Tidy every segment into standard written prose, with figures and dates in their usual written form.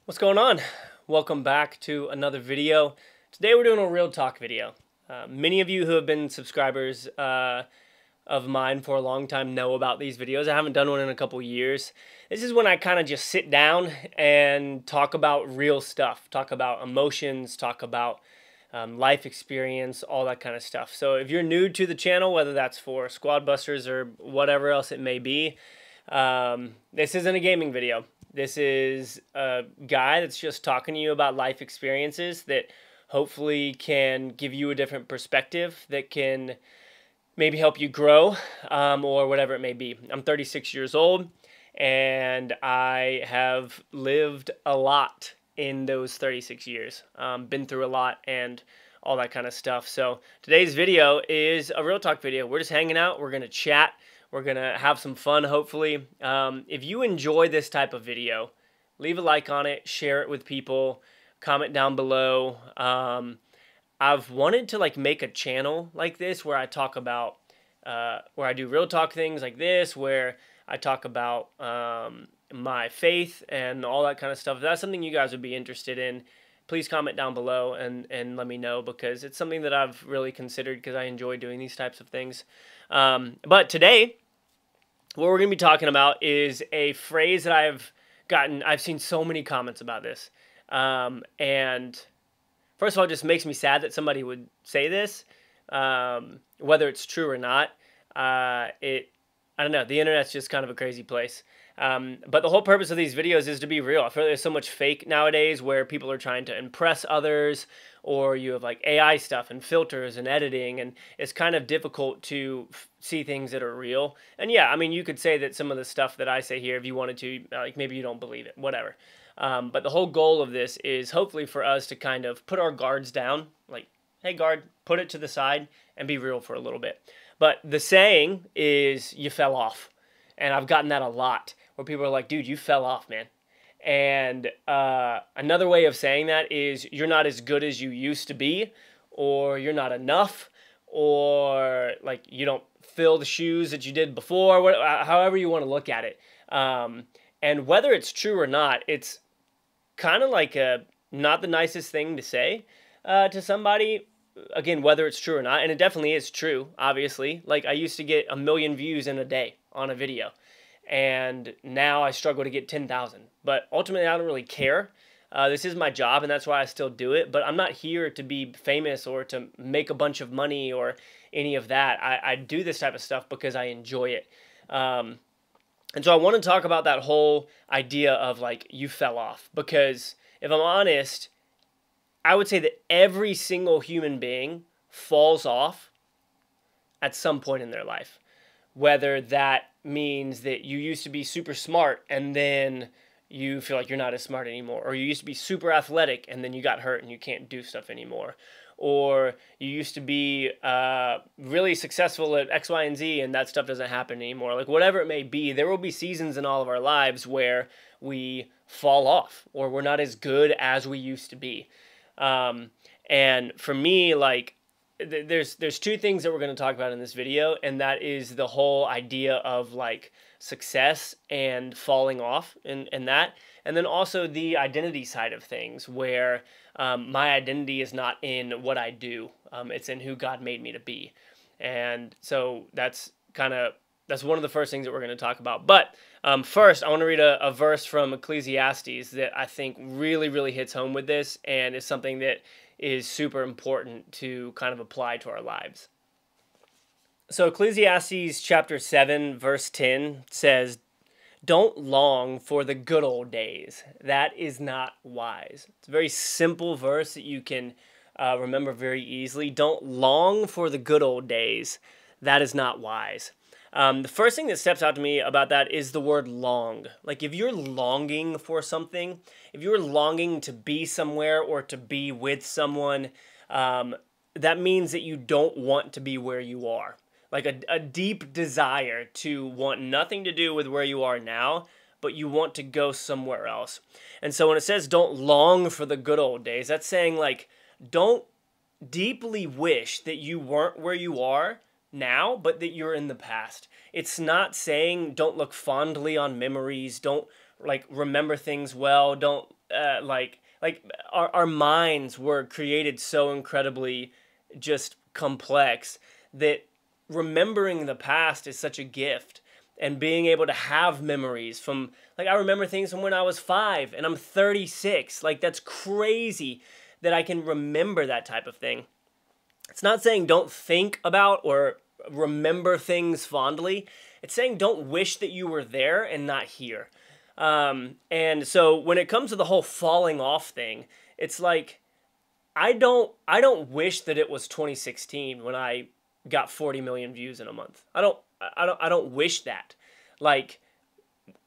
What's going on? Welcome back to another video. Today we're doing a real talk video. Many of you who have been subscribers of mine for a long time know about these videos. I haven't done one in a couple years. This is when I kind of just sit down and talk about real stuff, talk about emotions, talk about life experience, all that kind of stuff. So if you're new to the channel, whether that's for Squad Busters or whatever else it may be, this isn't a gaming video. This is a guy that's just talking to you about life experiences that hopefully can give you a different perspective, that can maybe help you grow, or whatever it may be. I'm 36 years old, and I have lived a lot in those 36 years. Been through a lot and all that kind of stuff. So today's video is a real talk video. We're just hanging out. We're going to chat. We're going to have some fun, hopefully. If you enjoy this type of video, leave a like on it, share it with people, comment down below. I've wanted to make a channel like this where I talk about, where I do real talk things like this, where I talk about my faith and all that kind of stuff. If that's something you guys would be interested in, please comment down below and let me know, because it's something that I've really considered because I enjoy doing these types of things. But today, what we're going to be talking about is a phrase that I've seen so many comments about this. And first of all, it just makes me sad that somebody would say this, whether it's true or not. I don't know. The internet's just kind of a crazy place. But the whole purpose of these videos is to be real. I feel like there's so much fake nowadays where people are trying to impress others, or you have AI stuff and filters and editing, and it's kind of difficult to see things that are real. And yeah, I mean, you could say that some of the stuff that I say here, if you wanted to, maybe you don't believe it, whatever. But the whole goal of this is hopefully for us to kind of put our guards down, hey guard, put it to the side and be real for a little bit. But the saying is, you fell off. And I've gotten that a lot, where people are like, dude, you fell off, man. And another way of saying that is, you're not as good as you used to be, or you're not enough, or you don't fill the shoes that you did before, however you want to look at it. And whether it's true or not, it's kind of not the nicest thing to say to somebody. Again, whether it's true or not, and it definitely is true, obviously. I used to get 1 million views in a day on a video, and now I struggle to get 10,000. But ultimately, I don't really care. This is my job, and that's why I still do it. But I'm not here to be famous or to make a bunch of money or any of that. I do this type of stuff because I enjoy it. And so I want to talk about that whole idea of you fell off, because if I'm honest, I would say that every single human being falls off at some point in their life. Whether that means that you used to be super smart and then you feel like you're not as smart anymore, or you used to be super athletic and then you got hurt and you can't do stuff anymore, or you used to be really successful at X, Y, and Z and that stuff doesn't happen anymore. Whatever it may be, there will be seasons in all of our lives where we fall off, or we're not as good as we used to be. And for me, there's two things that we're going to talk about in this video, and that is the whole idea of success and falling off and that, and then also the identity side of things, where my identity is not in what I do, it's in who God made me to be. And so that's one of the first things that we're going to talk about. But first, I want to read a verse from Ecclesiastes that I think really, really hits home with this, and is something that is super important to kind of apply to our lives. So Ecclesiastes chapter 7, verse 10 says, "Don't long for the good old days. That is not wise." It's a very simple verse that you can remember very easily. Don't long for the good old days. That is not wise. The first thing that steps out to me about that is the word long. If you're longing for something, if you're longing to be somewhere or to be with someone, that means that you don't want to be where you are. A deep desire to want nothing to do with where you are now, but you want to go somewhere else. And so when it says don't long for the good old days, that's saying don't deeply wish that you weren't where you are now, but that you're in the past. It's not saying don't look fondly on memories, don't remember things well, don't like our minds were created so incredibly just complex that remembering the past is such a gift, and being able to have memories from, like, I remember things from when I was 5 and I'm 36. Like, that's crazy that I can remember that type of thing. It's not saying don't think about or remember things fondly. It's saying don't wish that you were there and not here. And so when it comes to the whole falling off thing, it's like, I don't wish that it was 2016 when I got 40 million views in a month. I don't wish that. Like,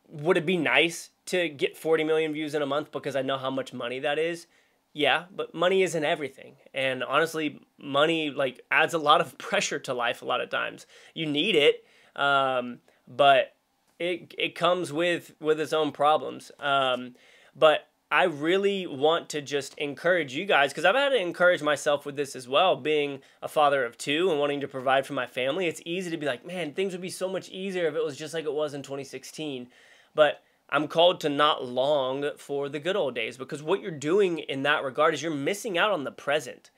would it be nice to get 40 million views in a month because I know how much money that is? Yeah, but money isn't everything. And honestly, money, like, adds a lot of pressure to life a lot of times. You need it, but it comes with its own problems. But I really want to just encourage you guys, because I've had to encourage myself with this as well, being a father of 2 and wanting to provide for my family. It's easy to be like, man, things would be so much easier if it was just like it was in 2016. But I'm called to not long for the good old days, because what you're doing in that regard is you're missing out on the present.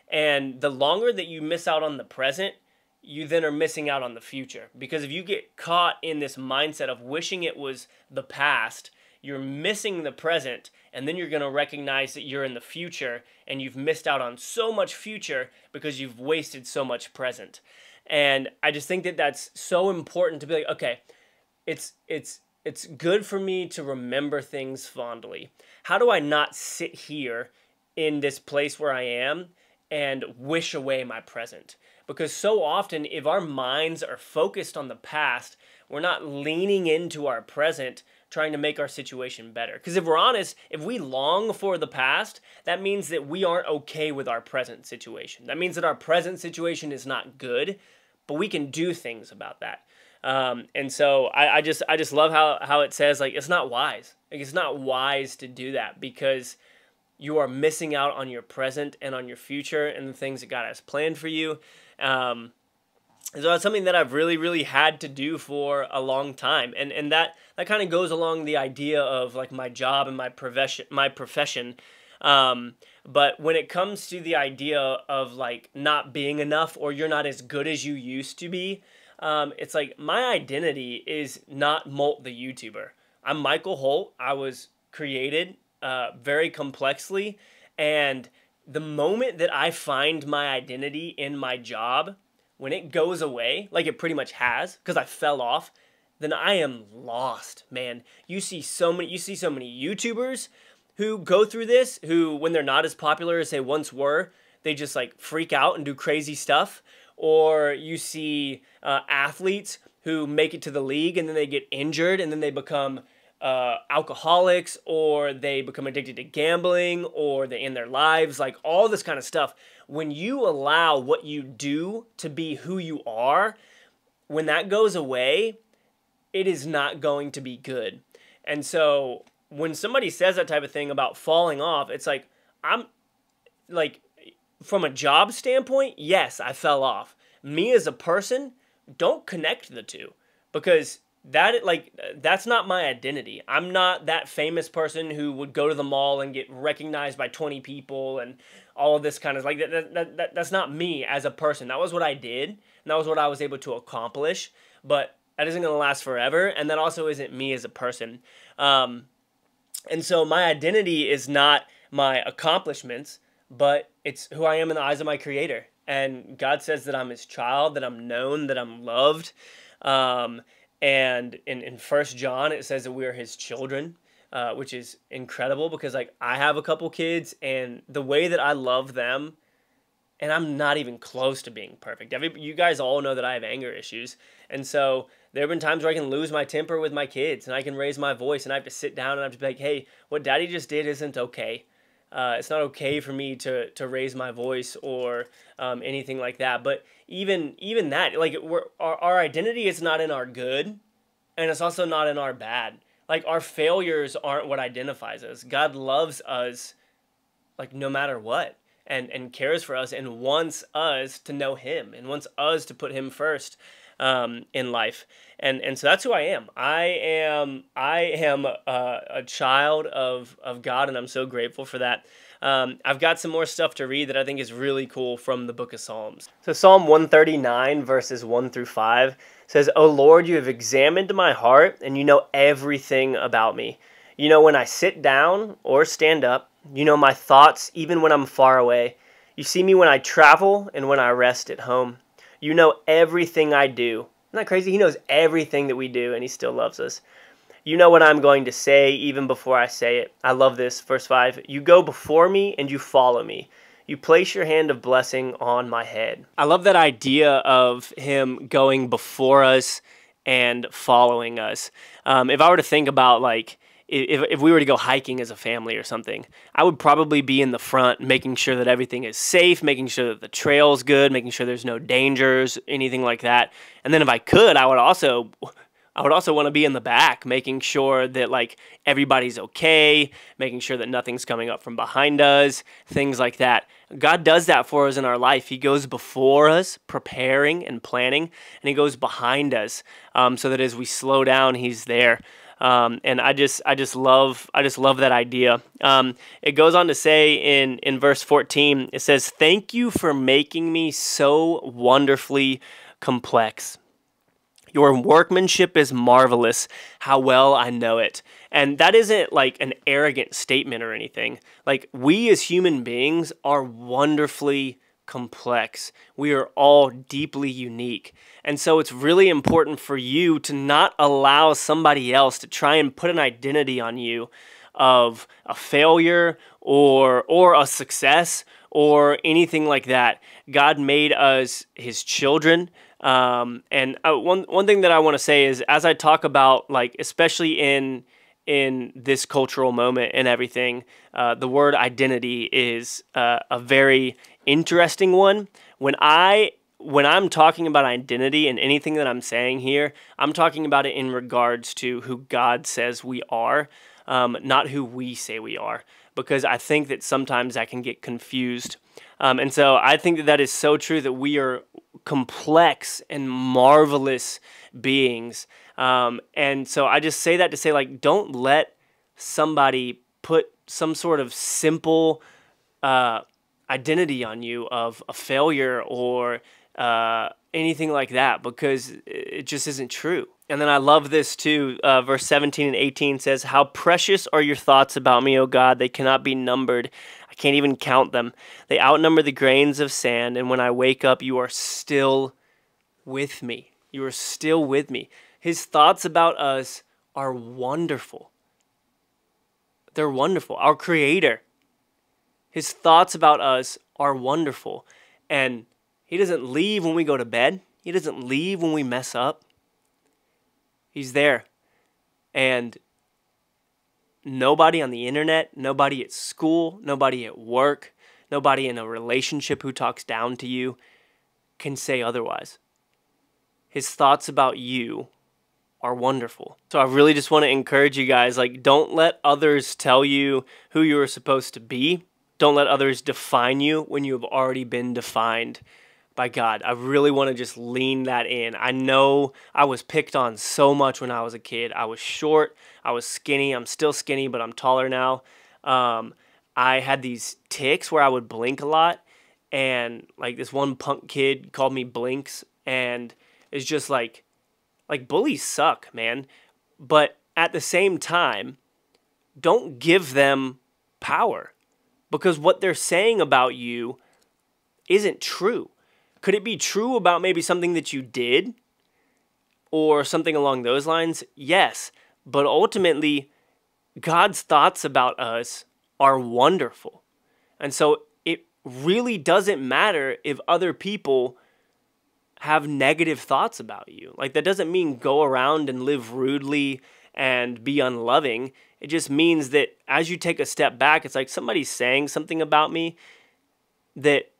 And the longer that you miss out on the present, you then are missing out on the future. Because if you get caught in this mindset of wishing it was the past, you're missing the present, and then you're going to recognize that you're in the future, and you've missed out on so much future because you've wasted so much present. And I just think that that's so important to be like, okay, it's good for me to remember things fondly. How do I not sit here in this place where I am and wish away my present? Because so often, if our minds are focused on the past, we're not leaning into our present, trying to make our situation better. Because if we're honest, if we long for the past, that means that we aren't okay with our present situation. That means that our present situation is not good, but we can do things about that. And so I just love how it says, like, it's not wise. Like, it's not wise to do that, because you are missing out on your present and on your future and the things that God has planned for you. So that's something that I've really had to do for a long time. And that kind of goes along the idea of, like, my job and my profession. But when it comes to the idea of, like, not being enough, or you're not as good as you used to be, it's like, my identity is not Molt the YouTuber. I'm Michael Holt. I was created very complexly, and the moment that I find my identity in my job, when it goes away, like it pretty much has, because I fell off, then I am lost, man. You see so many YouTubers who go through this, who, when they're not as popular as they once were, they just, like, freak out and do crazy stuff. Or you see athletes who make it to the league and then they get injured and then they become alcoholics, or they become addicted to gambling, or they end their lives, like all this kind of stuff. When you allow what you do to be who you are, when that goes away, it is not going to be good. And so when somebody says that type of thing about falling off, it's like, I'm like, from a job standpoint, yes, I fell off. Me as a person, don't connect the two, because that's not my identity. I'm not that famous person who would go to the mall and get recognized by 20 people and all of this kind of, like, that's not me as a person. That was what I did, and that was what I was able to accomplish, but that isn't going to last forever, and that also isn't me as a person. And so my identity is not my accomplishments, but it's who I am in the eyes of my Creator. And God says that I'm His child, that I'm known, that I'm loved. And in 1 John, it says that we are His children, which is incredible, because, like, I have a couple kids, and the way that I love them, and I'm not even close to being perfect. You guys all know that I have anger issues. And so there have been times where I can lose my temper with my kids, and I can raise my voice, and I have to sit down and I have to be like, hey, what Daddy just did isn't okay. It's not okay for me to raise my voice or anything like that. But even that, like, our identity is not in our good, and it's also not in our bad. Like, our failures aren't what identifies us. God loves us, like, no matter what, and cares for us and wants us to know Him and wants us to put Him first. in life. And so that's who I am. I am a child of God, and I'm so grateful for that. I've got some more stuff to read that I think is really cool from the book of Psalms. So Psalm 139 verses 1 through 5 says, "O Lord, you have examined my heart, and you know everything about me. You know when I sit down or stand up. You know my thoughts even when I'm far away. You see me when I travel and when I rest at home. You know everything I do." Isn't that crazy? He knows everything that we do, and he still loves us. "You know what I'm going to say even before I say it." I love this. Verse 5, "You go before me and you follow me. You place your hand of blessing on my head." I love that idea of him going before us and following us. If I were to think about, like, if we were to go hiking as a family or something, I would probably be in the front, making sure that everything is safe, making sure that the trail's good, making sure there's no dangers, anything like that. And then if I could, I would also want to be in the back, making sure that, like, everybody's okay, making sure that nothing's coming up from behind us, things like that. God does that for us in our life. He goes before us, preparing and planning, and he goes behind us, so that as we slow down, he's there. And I just love that idea. It goes on to say in verse 14, it says, "Thank you for making me so wonderfully complex. Your workmanship is marvelous. How well I know it." And that isn't like an arrogant statement or anything. Like, we as human beings are wonderfully complex. We are all deeply unique. And so it's really important for you to not allow somebody else to try and put an identity on you of a failure or a success or anything like that. God made us his children. And one thing that I want to say is, as I talk about, like, especially in this cultural moment and everything, the word identity is a very interesting one. When I'm talking about identity and anything that I'm saying here, I'm talking about it in regards to who God says we are, not who we say we are, because I think that sometimes that can get confused. And so I think that is so true, that we are complex and marvelous beings. And so I just say that to say, like, don't let somebody put some sort of simple identity on you of a failure or anything like that, because it just isn't true. And then I love this too. Verse 17 and 18 says, "How precious are your thoughts about me, O God. They cannot be numbered. I can't even count them. They outnumber the grains of sand. And when I wake up, you are still with me." You are still with me. His thoughts about us are wonderful. They're wonderful. Our Creator, his thoughts about us are wonderful. And he doesn't leave when we go to bed. He doesn't leave when we mess up. He's there. And nobody on the internet, nobody at school, nobody at work, nobody in a relationship who talks down to you can say otherwise. His thoughts about you are wonderful. So I really just want to encourage you guys, like, don't let others tell you who you are supposed to be. Don't let others define you when you have already been defined by God. I really want to just lean that in. I know I was picked on so much when I was a kid. I was short, I was skinny. I'm still skinny, but I'm taller now. I had these tics where I would blink a lot, and like this one punk kid called me Blinks, and it's just like bullies suck, man. But at the same time, don't give them power, because what they're saying about you isn't true. Could it be true about maybe something that you did or something along those lines? Yes. But ultimately, God's thoughts about us are wonderful. And so it really doesn't matter if other people have negative thoughts about you. Like, that doesn't mean go around and live rudely and be unloving. It just means that as you take a step back, it's like somebody's saying something about me that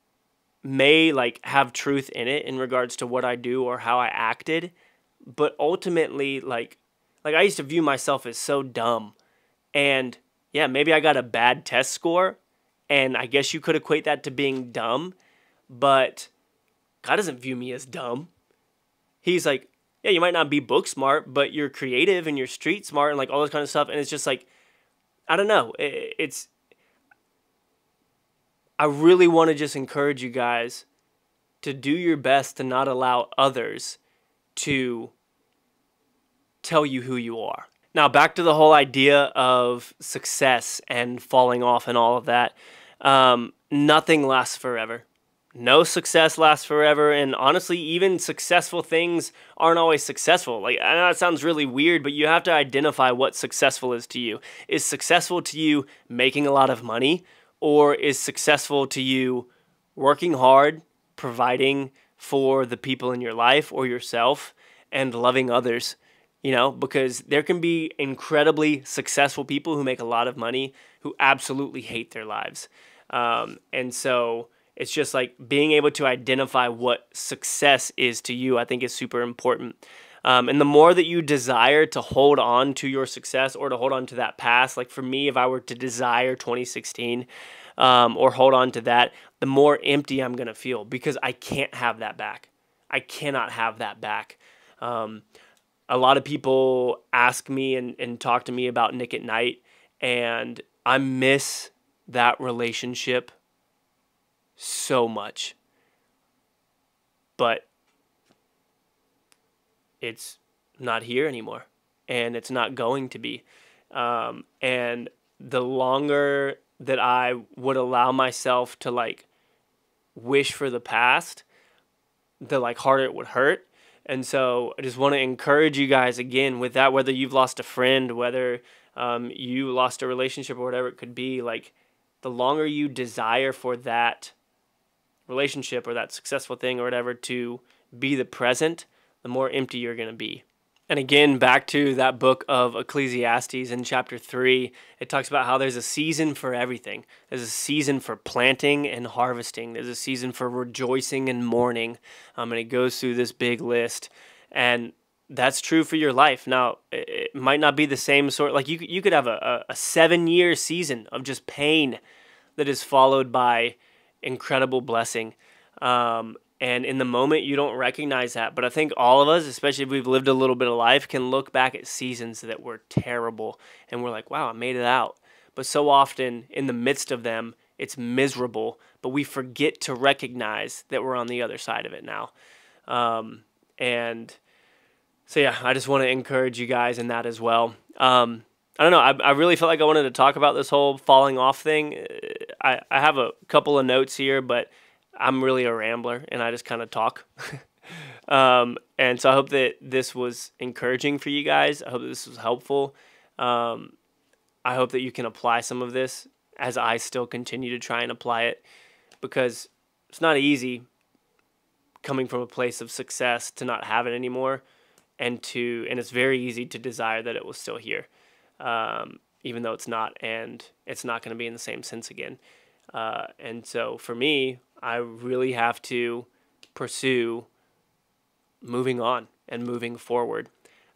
may like have truth in it in regards to what I do or how I acted, but ultimately like I used to view myself as so dumb. And yeah, maybe I got a bad test score, and I guess you could equate that to being dumb, but God doesn't view me as dumb. he's like, yeah, you might not be book smart, but you're creative and you're street smart and like all this kind of stuff. And it's just like, I don't know. I really want to just encourage you guys to do your best to not allow others to tell you who you are. Now, back to the whole idea of success and falling off and all of that. Nothing lasts forever. No success lasts forever, and honestly, even successful things aren't always successful. Like, I know it sounds really weird, but you have to identify what successful is to you. Is successful to you making a lot of money, or is successful to you working hard, providing for the people in your life or yourself, and loving others? You know, because there can be incredibly successful people who make a lot of money who absolutely hate their lives. And so it's just like being able to identify what success is to you, I think is super important. And the more that you desire to hold on to your success or to hold on to that past, like for me, if I were to desire 2016 or hold on to that, the more empty I'm going to feel because I can't have that back. I cannot have that back. A lot of people ask me and talk to me about Nick at Night, and I miss that relationship so much. But it's not here anymore, and it's not going to be. And the longer that I would allow myself to like wish for the past, the like harder it would hurt. And so I just want to encourage you guys again with that, whether you've lost a friend, whether you lost a relationship or whatever it could be, like the longer you desire for that relationship or that successful thing or whatever to be the present, the more empty you're going to be. And again, back to that book of Ecclesiastes in chapter 3, it talks about how there's a season for everything. There's a season for planting and harvesting. There's a season for rejoicing and mourning. And it goes through this big list. And that's true for your life. Now, it might not be the same sort. Like you could have a 7-year season of just pain that is followed by incredible blessing. And in the moment, you don't recognize that. But I think all of us, especially if we've lived a little bit of life, can look back at seasons that were terrible. And we're like, wow, I made it out. But so often, in the midst of them, it's miserable. But we forget to recognize that we're on the other side of it now. And so, yeah, I just want to encourage you guys in that as well. I don't know. I really felt like I wanted to talk about this whole falling off thing. I have a couple of notes here, but I'm really a rambler, and I just kind of talk. And so I hope that this was encouraging for you guys. I hope that this was helpful. I hope that you can apply some of this as I still continue to try and apply it, because it's not easy coming from a place of success to not have it anymore, and it's very easy to desire that it was still here, even though it's not, and it's not going to be in the same sense again. And so for me, I really have to pursue moving on and moving forward.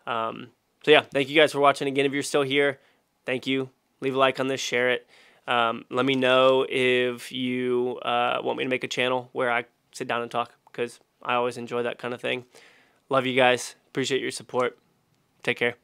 So yeah, thank you guys for watching. Again, if you're still here, thank you. Leave a like on this, share it. Let me know if you want me to make a channel where I sit down and talk, because I always enjoy that kind of thing. Love you guys. Appreciate your support. Take care.